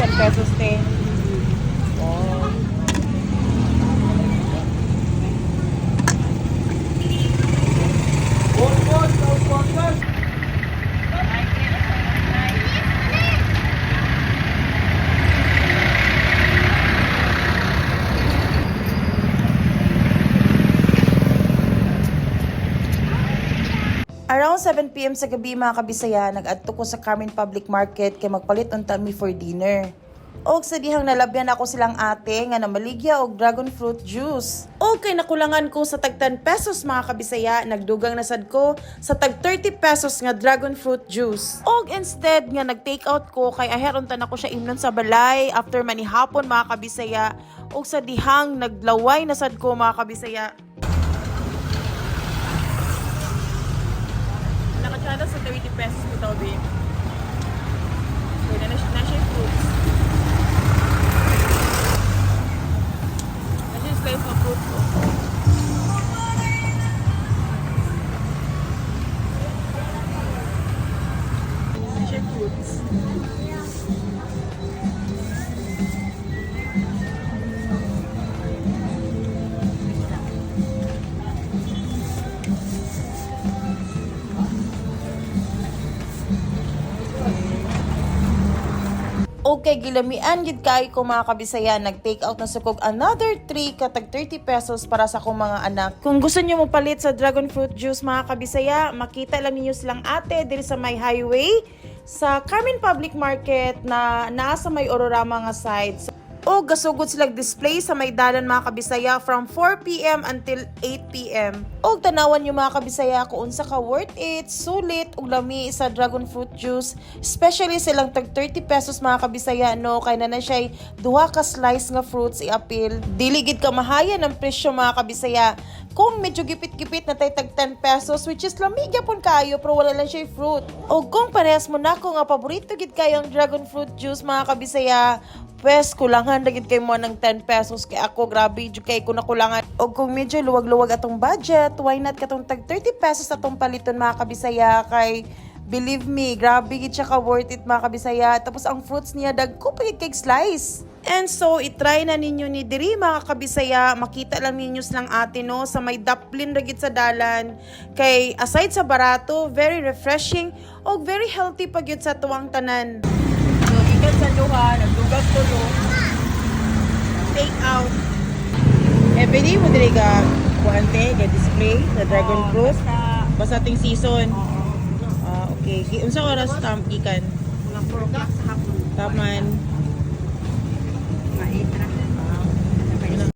10 pesos te. Oh. Around 7 PM sa gabi mga kabisaya, nag-adto ko sa Carmen Public Market kay magpalit unta mi for dinner. Og sa dihang nalabyan ako silang ate nga namaligya og dragon fruit juice. Og kay nakulangan ko sa tag 10 pesos mga kabisaya, nagdugang nasad ko sa tag 30 pesos nga dragon fruit juice. Og instead nga nag-take out ko kay aheron ta nako siya imnon sa balay after manihapon mga kabisaya. Og sa dihang naglaway nasad ko mga kabisaya. Nakachada sa 30 pesos ko daw, babe. Pwede na siya yung fruits. Na siya yung slice ng fruits ko. Na siya yung fruits. Okay, gilamian gid kay ko mga kabisaya, nag-take out na sukog another 3 katag 30 pesos para sa akong mga anak. Kung gusto niyo mo palit sa dragon fruit juice mga kabisaya, makita lang ninyo silang ate diri sa may highway sa Carmen Public Market na nasa may Ororama nga side. O gasugod silang display sa may dalan mga kabisaya from 4 PM until 8 PM. O tanawan nyo mga kabisaya kung unsa ka worth it, sulit ug lami sa dragon fruit juice, especially silang tag 30 pesos mga kabisaya no, kay na siya duha ka slice nga fruits i-appeal. Dili gid ka mahaya ng presyo mga kabisaya. Kung medyo gipit-gipit na tay tag 10 pesos which is lami gyapon kayo pero wala lang siya fruit. O kung parehas mo nako nga paborito gid kayo ang dragon fruit juice mga kabisaya, pwes kulangan na gid kay mo ng 10 pesos kay ako grabe jud kay ko nakulangan. Og kung medyo luwag-luwag atong budget, why not katong tag 30 pesos atong paliton mga kabisaya kay believe me, grabe gid siya ka worth it mga kabisaya. Tapos ang fruits niya dagko pa gid kay slice. And so, itry na ninyo ni diri mga kabisaya, makita lang ninyo lang ate no sa may daplin ragid sa dalan. Kay aside sa barato, very refreshing og very healthy pa gyud sa tuwang tanan. So, ikan sa duha, nagdugas tulo. Take out. Pwede mo dili ka kuante, ka display sa dragon fruit. Basta ting season. Okay. Unsa oras tam gikan? 4 o'clock sa hapon. Taman.